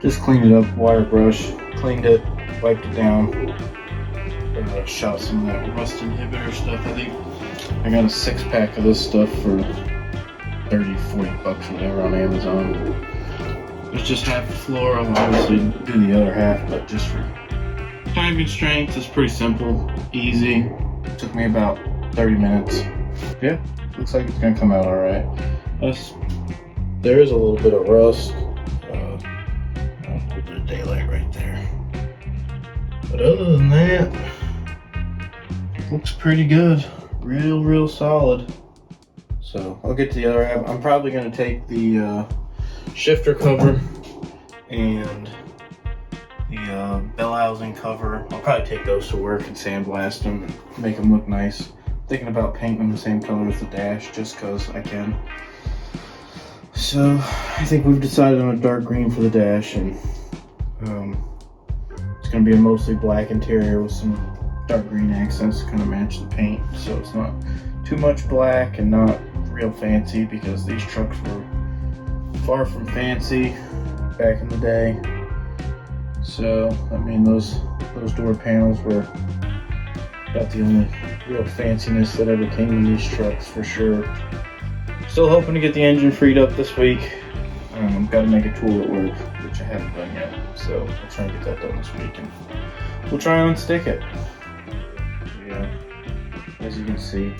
Just cleaned it up, wire brush, cleaned it, wiped it down, shot some of that rust inhibitor stuff. I think I got a 6-pack of this stuff for 30-40 bucks or whatever on Amazon. It's just half the floor. I'll obviously do the other half, but just for time constraints, it's pretty simple, easy. Took me about 30 minutes. Yeah, looks like it's gonna come out all right. There is a little bit of rust. A little bit of daylight right there. But other than that, it looks pretty good. Real solid. So I'll get to the other half. I'm probably gonna take the shifter cover and the bell housing cover. I'll probably take those to work and sandblast them, make them look nice. Thinking about painting them the same color as the dash just because I can. So I think we've decided on a dark green for the dash, and it's going to be a mostly black interior with some dark green accents to kind of match the paint, so it's not too much black and not real fancy, because these trucks were far from fancy back in the day. So I mean, those door panels were about the only real fanciness that ever came in these trucks, for sure. Still hoping to get the engine freed up this week. Got to make a tool at work, which I haven't done yet. So I'll try and get that done this week, and we'll try and unstick it. Yeah, as you can see,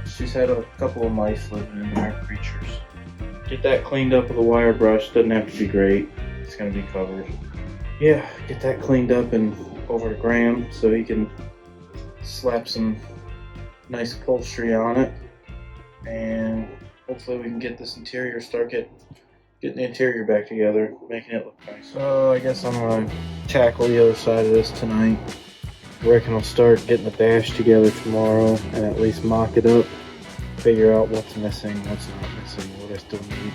she's had a couple of mice living in there, creatures. Get that cleaned up with a wire brush. Doesn't have to be great. It's gonna be covered. Yeah, get that cleaned up and over to Graham so he can slap some nice upholstery on it, and hopefully we can get this interior, start getting the interior back together, making it look nice. So I guess I'm gonna tackle the other side of this tonight. I reckon I'll start getting the dash together tomorrow and at least mock it up, figure out what's missing, what's not missing, what I still need.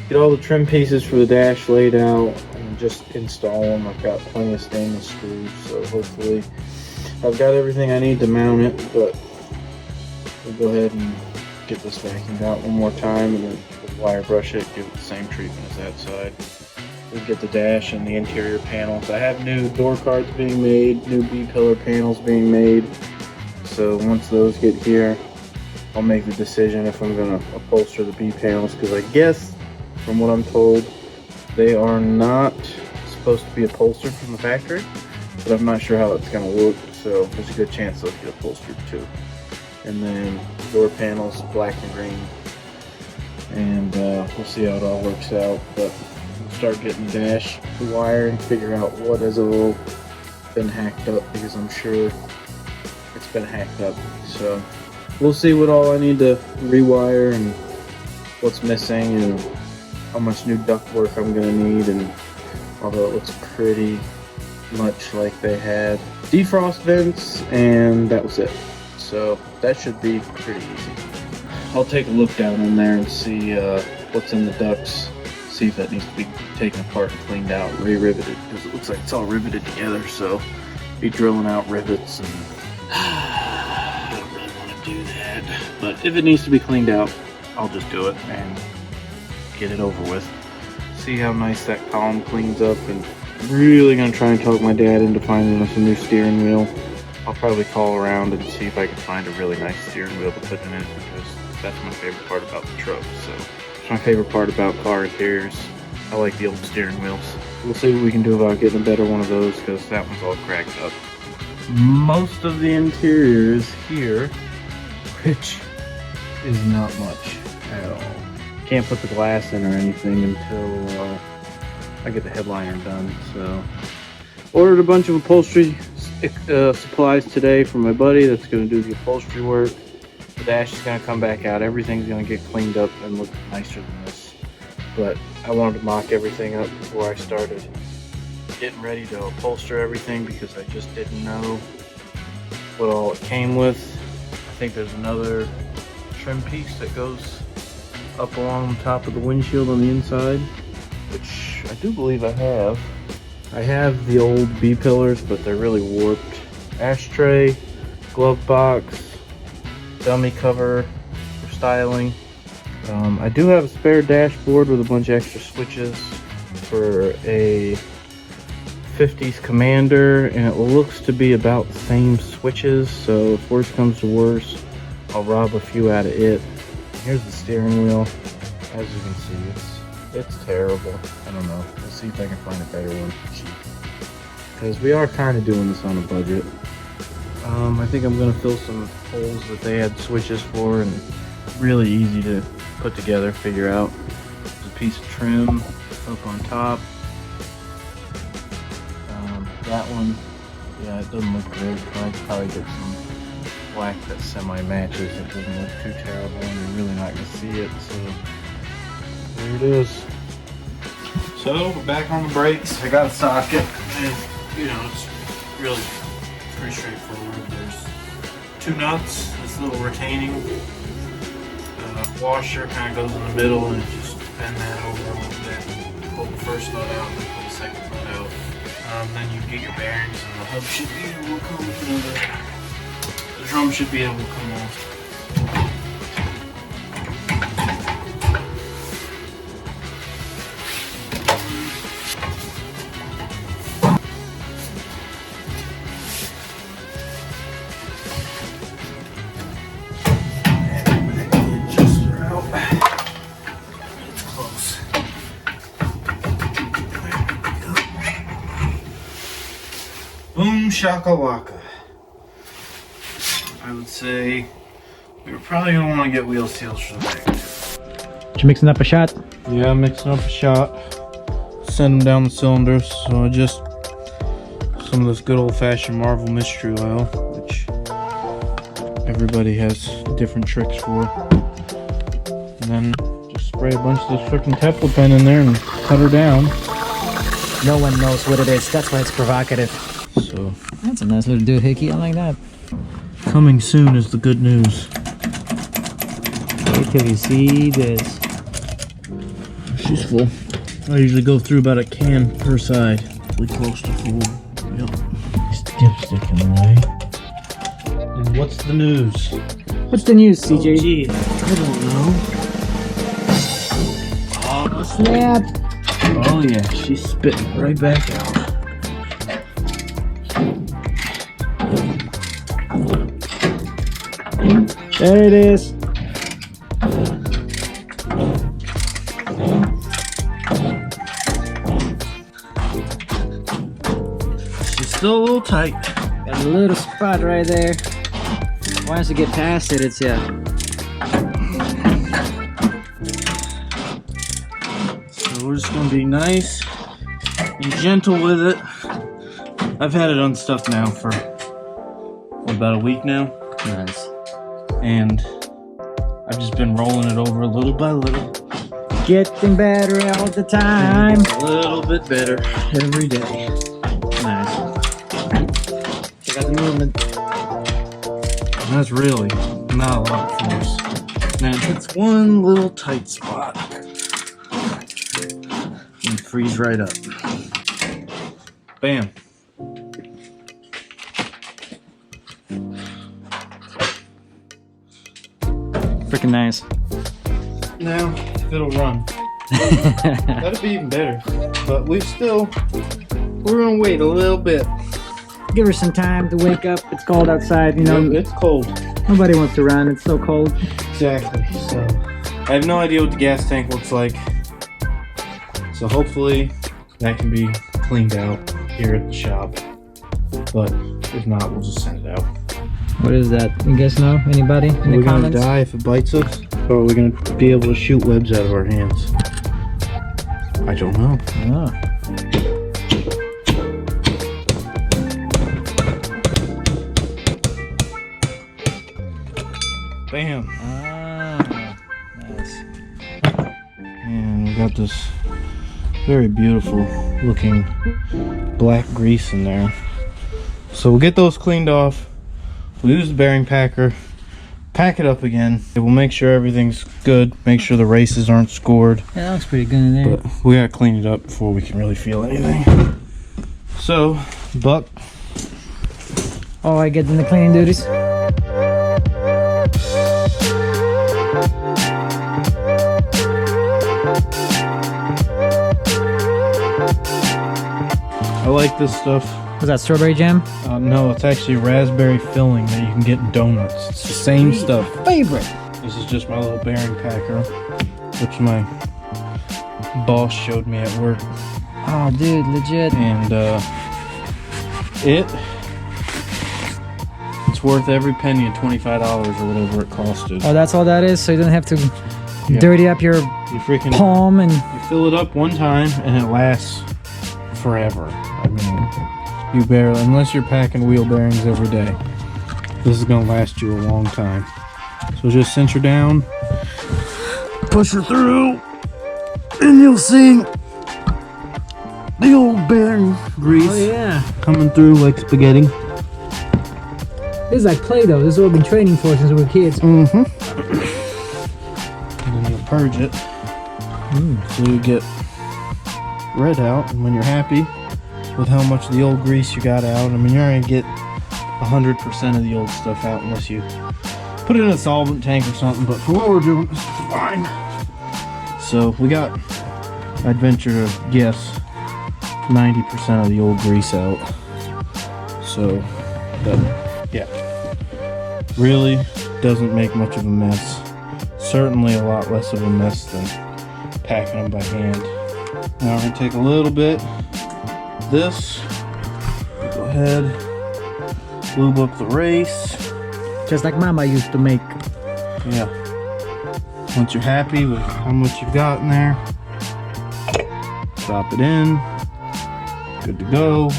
Get all the trim pieces for the dash laid out and just install them. I've got plenty of stainless screws, so hopefully I've got everything I need to mount it, but we'll go ahead and get this vacuumed out one more time, and then we'll wire brush it, give it the same treatment as that side. We'll get the dash and the interior panels. I have new door cards being made, new B-pillar panels being made, so once those get here, I'll make the decision if I'm going to upholster the B panels, because I guess, from what I'm told, they are not supposed to be upholstered from the factory, but I'm not sure how it's going to look, so there's a good chance they'll get upholstered too. And then door panels, black and green, and we'll see how it all works out. But we'll start getting the dash wired and figure out what has all been hacked up, because I'm sure it's been hacked up. So we'll see what all I need to rewire and what's missing and how much new ductwork I'm gonna need. And although it looks pretty much like they had defrost vents, and that was it. So that should be pretty easy. I'll take a look down in there and see what's in the ducts, see if that needs to be taken apart and cleaned out and re-riveted, because it looks like it's all riveted together. So be drilling out rivets, and I don't really want to do that. But if it needs to be cleaned out, I'll just do it and get it over with. See how nice that column cleans up, and really gonna try and talk my dad into finding us a new steering wheel. I'll probably call around and see if I can find a really nice steering wheel to put in it, because that's my favorite part about the truck. So it's my favorite part about car interiors. I like the old steering wheels. We'll see what we can do about getting a better one of those, because that one's all cracked up. Most of the interior is here, which is not much at all. Can't put the glass in or anything until I get the headliner done. So ordered a bunch of upholstery supplies today from my buddy that's going to do the upholstery work. The dash is going to come back out. Everything's going to get cleaned up and look nicer than this. But I wanted to mock everything up before I started getting ready to upholster everything, because I just didn't know what all it came with. I think there's another trim piece that goes up along the top of the windshield on the inside, which I do believe I have. I have the old B-pillars, but they're really warped. Ashtray, glove box, dummy cover for styling. I do have a spare dashboard with a bunch of extra switches. for a 50s Commander, and it looks to be about the same switches, so if worse comes to worse, I'll rob a few out of it. Here's the steering wheel. As you can see, it's terrible. I don't know. We'll see if I can find a better one cheap, because we are kind of doing this on a budget. I think I'm going to fill some holes that they had switches for, and really easy to put together, figure out. There's a piece of trim up on top. That one, yeah, it doesn't look great. I could probably get some black that semi-matches. It doesn't look too terrible, and you're really not going to see it, so there it is. So, we're back on the brakes. I got a socket, and, you know, it's really pretty straightforward. There's two nuts, this little retaining washer kind of goes in the middle, and just bend that over a little bit. Pull the first nut out, and pull the second nut out. Then you get your bearings, and the hub should be able to come, the drum should be able to come off. Boom shakalaka. I would say we were probably going to want to get wheel seals for the back. You mixing up a shot? Yeah, I'm mixing up a shot. Send them down the cylinders. So I just some of this good old-fashioned Marvel mystery oil, which everybody has different tricks for. And then just spray a bunch of this freaking Teflon pen in there and cut her down. No one knows what it is. That's why it's provocative. So that's a nice little doohickey. I like that. Coming soon is the good news. Wait till you see this. She's full. I usually go through about a can per side. Really close to full. Yep. Dipstick in the way. And what's the news? What's the news, CJ? Oh, gee, I don't know. Oh, Snap! Oh yeah, she's spitting right back out. There it is. She's still a little tight. Got a little spot right there. Once you get past it, it's yeah. So we're just gonna be nice and gentle with it. I've had it unstuffed now for about a week now. Nice. And I've just been rolling it over little by little. Getting better all the time. A little bit better every day. Nice. Check out the movement. And that's really not a lot of force. Now it's one little tight spot. And freeze right up. Bam. Freaking nice. Now, if it'll run. That'd be even better. But we're gonna wait a little bit. Give her some time to wake up. It's cold outside, you know. Yep, it's cold. Nobody wants to run. It's so cold. Exactly. So, I have no idea what the gas tank looks like. So hopefully that can be cleaned out here at the shop. But if not, we'll just send it out. What is that? You guys know? Anybody? In the comments? Gonna die if it bites us, or are we gonna be able to shoot webs out of our hands? I don't know. Oh. Bam. Ah, nice. And we got this very beautiful looking black grease in there. So we'll get those cleaned off. We'll use the bearing packer, pack it up again. We'll make sure everything's good, make sure the races aren't scored. Yeah, that looks pretty good in there. But we gotta clean it up before we can really feel anything. So, Buck. Oh, I get in the cleaning duties. I like this stuff. Was that strawberry jam? No, it's actually raspberry filling that you can get in donuts. It's the same stuff. Favorite. This is just my little bearing packer, which my boss showed me at work. Oh, dude, legit. And it's worth every penny at $25 or whatever it costed. Oh, that's all that is? So you don't have to dirty up your freaking palm and... You fill it up one time and it lasts forever. I mean, you barely, unless you're packing wheel bearings every day, this is gonna last you a long time. So just cinch her down, push her through, and you'll see the old bearing grease coming through like spaghetti. This is like Play-Doh. This is what we've been training for since we were kids. Mm-hmm. And then you'll purge it. So you get red out, and when you're happy with how much of the old grease you got out, I mean, you're not gonna get 100% of the old stuff out unless you put it in a solvent tank or something, but for what we're doing, this is fine. So we got, I'd venture to guess, 90% of the old grease out. So that, yeah, really doesn't make much of a mess. Certainly a lot less of a mess than packing them by hand. Now we're gonna take a little bit of this, go ahead, lube up the race. Just like Mama used to make. Yeah. Once you're happy with how much you've got in there, drop it in. Good to go.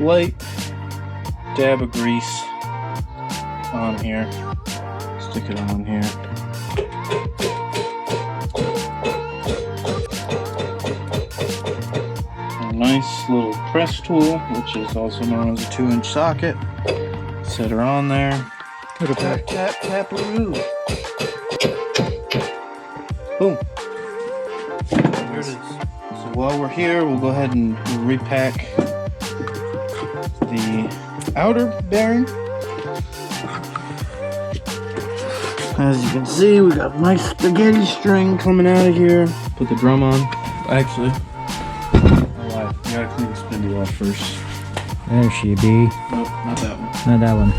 Light dab of grease on here. Stick it on here. A nice little press tool, which is also known as a 2-inch socket. Set her on there. Tap, tap, tap-a-roo. Boom. There it is. So while we're here, we'll go ahead and repack the outer bearing. As you can see, we got a nice spaghetti string coming out of here. Put the drum on. Actually, I lied. You gotta clean the spindle off first. There she be. Nope, not that one. Not that one.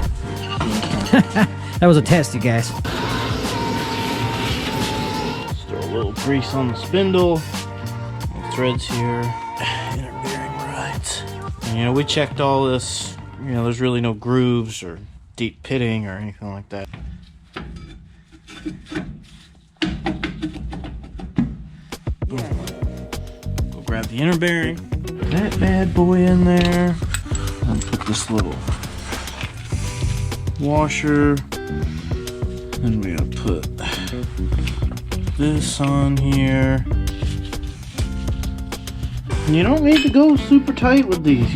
That was a test, you guys. Just throw a little grease on the spindle. The threads here. Inner bearing rides. And, you know, we checked all this. You know, there's really no grooves or deep pitting or anything like that. Go grab the inner bearing. Put that bad boy in there. And put this little washer. And we're gonna put this on here. And you don't need to go super tight with these.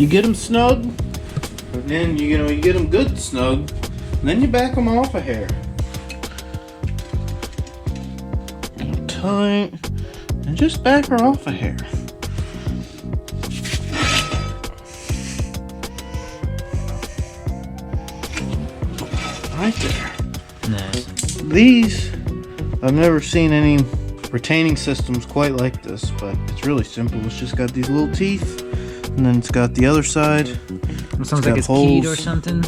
You get them snug, and then you get them good snug, and then you back them off a hair. Tight, and just back her off a hair. Right there. Nice. These, I've never seen any retaining systems quite like this, but it's really simple. It's just got these little teeth, and then it's got the other side. It sounds like it's keyed or something.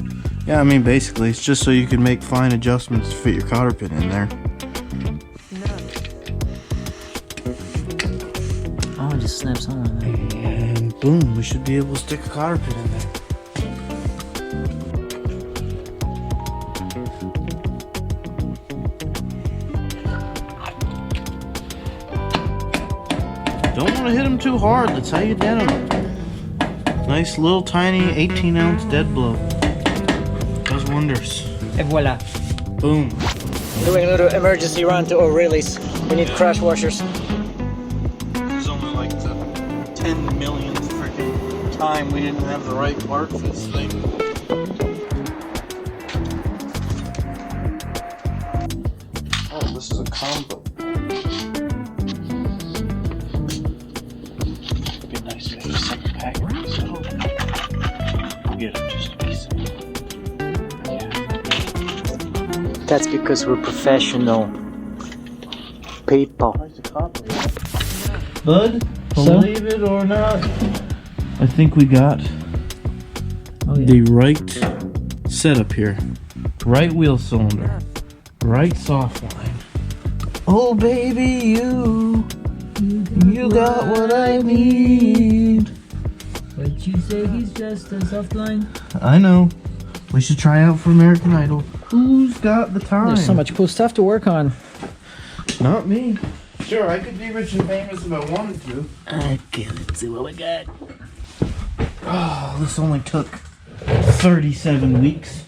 Yeah, I mean, basically, it's just so you can make fine adjustments to fit your cotter pin in there. Oh, it just snaps on. And boom, we should be able to stick a cotter pin in there. Don't want to hit them too hard. That's how you dent them. Nice little tiny 18-ounce dead blow. Does wonders. Et voila. Boom. Doing a little emergency run to O'Reilly's. We need crash washers. There's only like the 10 millionth freaking time we didn't have the right part for this thing. Oh, this is a combo. Be nice if you set the pack piece out. We'll get it just to be simple. Yeah. That's because we're professional people. Bud, believe it or not, I think we got the right setup here. Right wheel cylinder. Right soft line. Oh baby, you got what I need. But you say he's just a soft line? I know. We should try out for American Idol. Who's got the time? There's so much cool stuff to work on. Not me. Sure, I could be rich and famous if I wanted to. Okay, let's see what we got. Oh, this only took 37 weeks.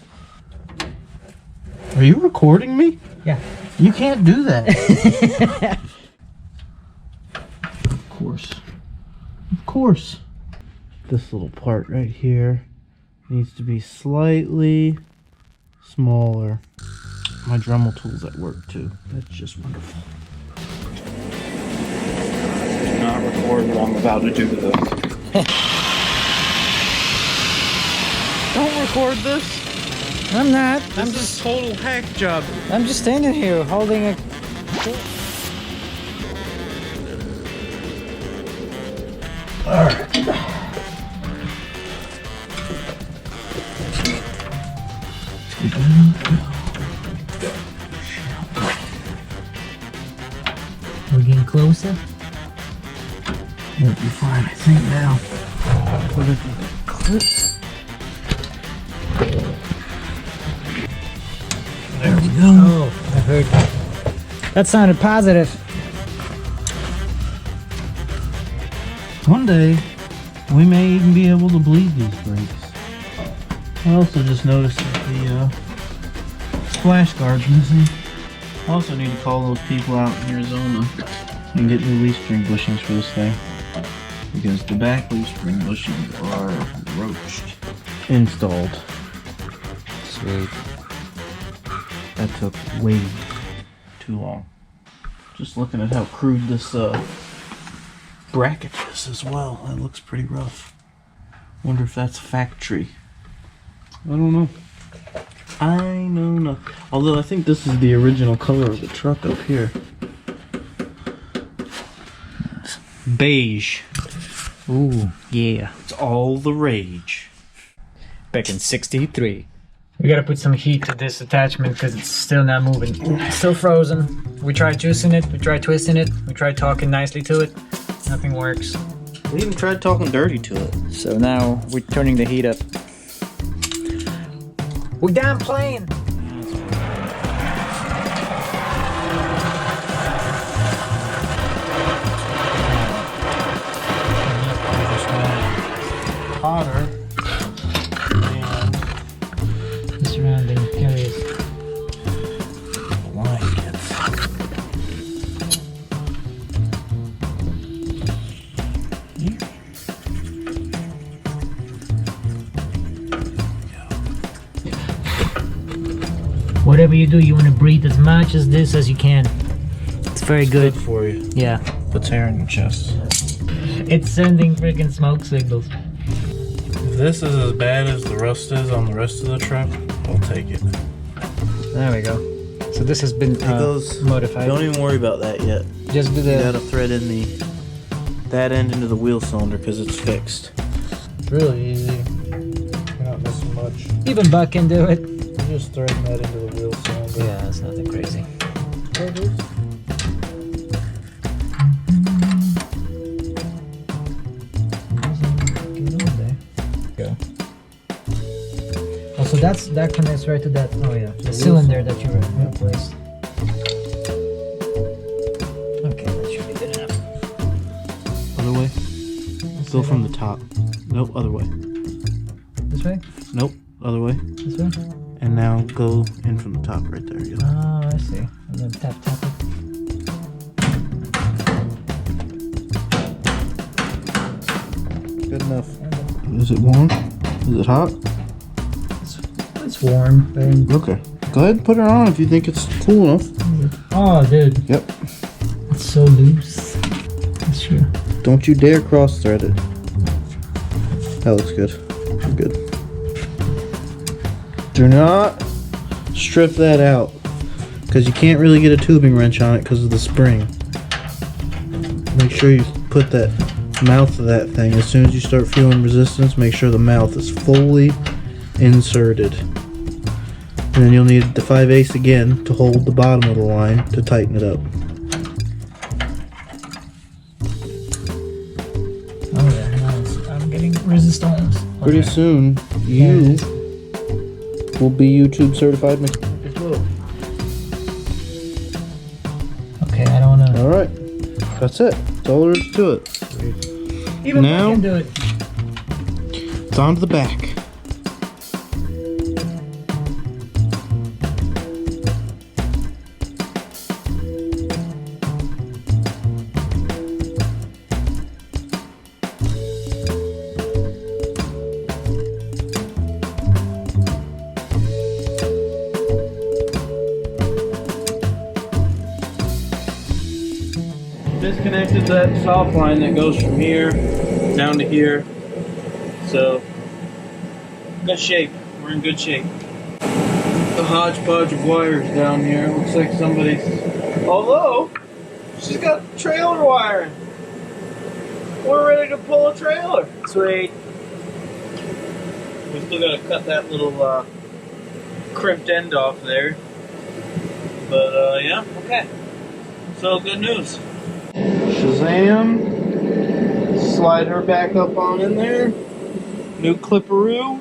Are you recording me? Yeah. You can't do that. Of course. Of course. This little part right here needs to be slightly smaller. My Dremel tool's at work too. That's just wonderful. Do not record what I'm about to do to this. Don't record this. I'm not. I'm just total hack job. I'm just standing here holding a... Alright. We're getting closer. Won't be fine, I think now. Put it in the clip. There we go. Oh, I heard that. That sounded positive. One day, we may even be able to bleed these brakes. I also just noticed that the splash guard's missing. I also need to call those people out in Arizona and get new leaf spring bushings for this thing. Because the back leaf spring bushings are roached. Installed. Sweet. That took way too long. Just looking at how crude this bracket is as well. That looks pretty rough. Wonder if that's factory. I don't know. I know nothing. Although I think this is the original color of the truck up here. Beige. Ooh, yeah. It's all the rage. Back in 63. We gotta put some heat to this attachment because it's still not moving. It's still frozen. We tried juicing it, we tried twisting it, we tried talking nicely to it. Nothing works. We even tried talking dirty to it. So now we're turning the heat up. We're down playing! Hotter. The surrounding areas. Line gets. Whatever you do, you want to breathe as much as this as you can. It's very good. For you. Yeah. Puts hair in your chest. It's sending freaking smoke signals. If this is as bad as the rust is on the rest of the truck, I'll take it. There we go. So this has been modified. Don't even worry about that yet. Just do You the... gotta thread in that end into the wheel cylinder because it's fixed. It's really easy. You're not missing much. Even Buck can do it. You're just threading that into the wheel cylinder. Yeah, it's nothing crazy. Go. Also, that connects right to that. Oh yeah, the cylinder that you replaced. Okay, that should be good enough. Other way. Go from the top. Nope, other way. This way? Nope, other way. This way? And now go in from the top right there. You go. Oh, I see. And then tap it. Good enough. Is it warm? Is it hot? It's warm. Okay. Go ahead and put it on if you think it's cool enough. Oh, dude. Yep. It's so loose. That's true. Don't you dare cross thread it. That looks good. Good. Do not strip that out because you can't really get a tubing wrench on it because of the spring. Make sure you put that mouth of that thing. As soon as you start feeling resistance, make sure the mouth is fully inserted. And then you'll need the 5/8 again to hold the bottom of the line to tighten it up. Oh yeah, nice. I'm getting resistance. Pretty soon, you will be YouTube certified mechanic as well. Okay, I don't know. Alright, that's it. That's all there is to it. Even now, I can do it. It's on to the back. Disconnected that soft line that goes from here down to here. So, good shape. We're in good shape. The hodgepodge of wires down here. Looks like somebody's. Although, she's got trailer wiring. We're ready to pull a trailer. Sweet. We still gotta cut that little crimped end off there. But yeah, okay. So good news. Shazam. Slide her back up on in there. New clipperoo.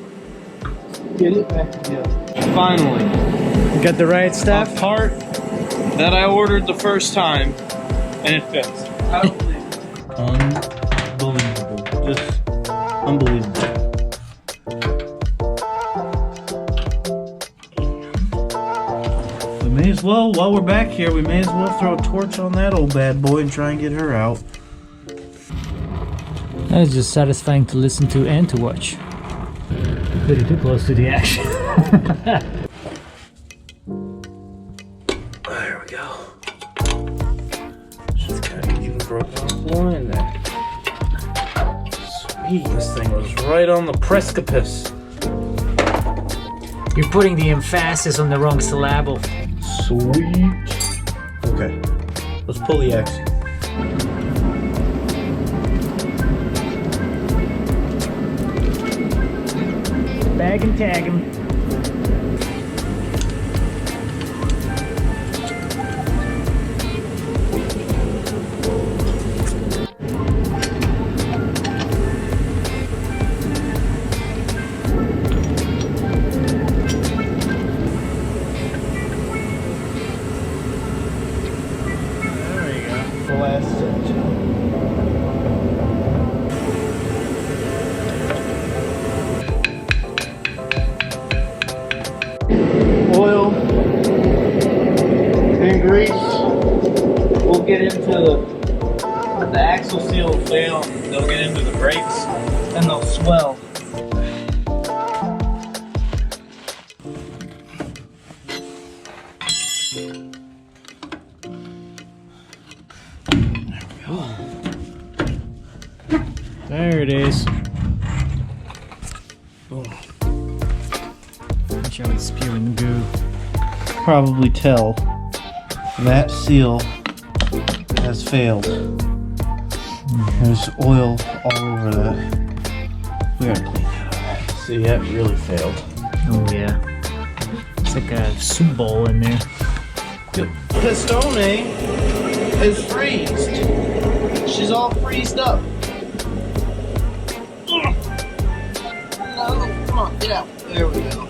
Get it back together. Finally. You got the right stuff? A part that I ordered the first time, and it fits. Unbelievable. Just unbelievable. We may as well, while we're back here, we may as well throw a torch on that old bad boy and try and get her out. That is just satisfying to listen to and to watch. Pretty too close to the action. There we go. Just kind of even broken off the line there. Sweet, this thing was right on the precipice. You're putting the emphasis on the wrong syllable. Sweet. Okay, let's pull the X. Bag and tag him. The last set. Oil and grease. We'll get into the axle seal will fail. They'll get into the brakes and they'll swell. There it is. Boom. I'm sure it's spewing goo. Probably tell that seal has failed. There's oil all over that. We gotta clean that up. See, that really failed. Oh yeah. It's like a soup bowl in there. The pistone is freezed. She's all freezed up. No, come on, get out. There we go.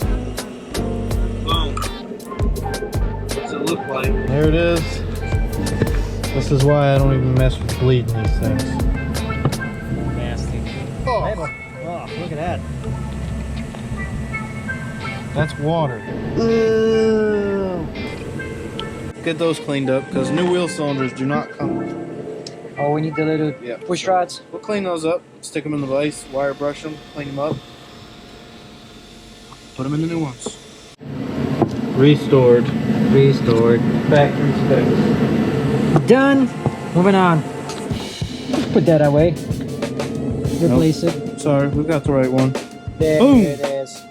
Boom. What's it look like? There it is. This is why I don't even mess with bleeding these things. Nasty. Oh, Oh, look at that. that's water. Get those cleaned up because new wheel cylinders do not come with. Oh, we need the little push rods. We'll clean those up, stick them in the vise, wire brush them, clean them up, put them in the new ones. Restored. Factory specs. Done. Moving on. Put that away. Replace it. Sorry, we got the right one. There Boom. it is.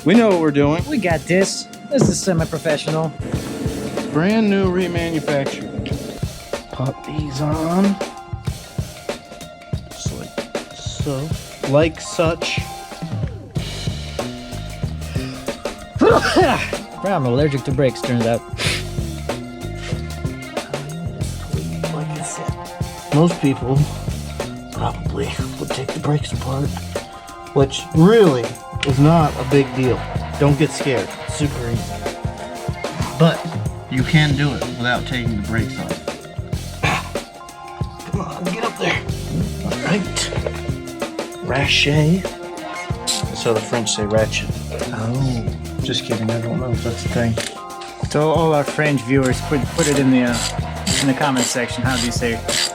We know what we're doing. We got this. This is semi-professional. Brand new remanufactured. Pop these on. so, like such. I'm allergic to brakes, turns out. Like I said, most people probably would take the brakes apart, which really is not a big deal. Don't get scared. It's super easy. But you can do it without taking the brakes off. Come on, get up there. Alright. Ratchet. So the French say ratchet. Oh. Just kidding, I don't know if that's the thing. So all our French viewers, put it in the comment section. How do you say it?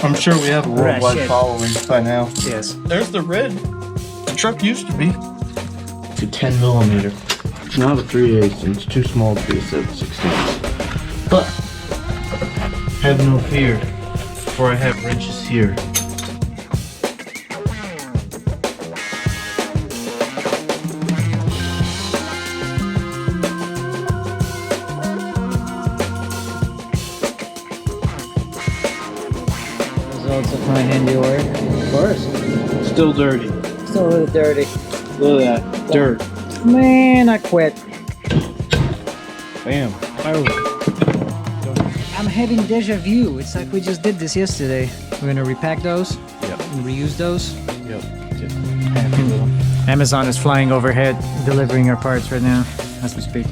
I'm sure we have a worldwide Ratchet. following by now. Yes. There's the red. The truck used to be. It's a 10 millimeter. It's not a 3/8, and it's too small to be a 7/16. But have no fear, for I have wrenches here. Results of my handiwork, of course. Still dirty. Still a little dirty. Look at that. Dirt. Man, I quit. Bam. I'm having deja vu. It's like we just did this yesterday. We're gonna repack those. Yep. And reuse those. Yep. Just happy with them. Amazon is flying overhead, delivering our parts right now as we speak.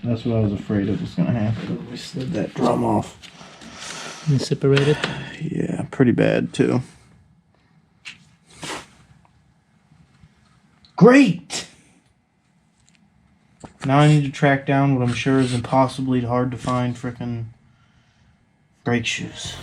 That's what I was afraid it was going to happen. We slid that drum off. You separated? Yeah, pretty bad too. Great! Now I need to track down what I'm sure is impossibly hard to find frickin' brake shoes.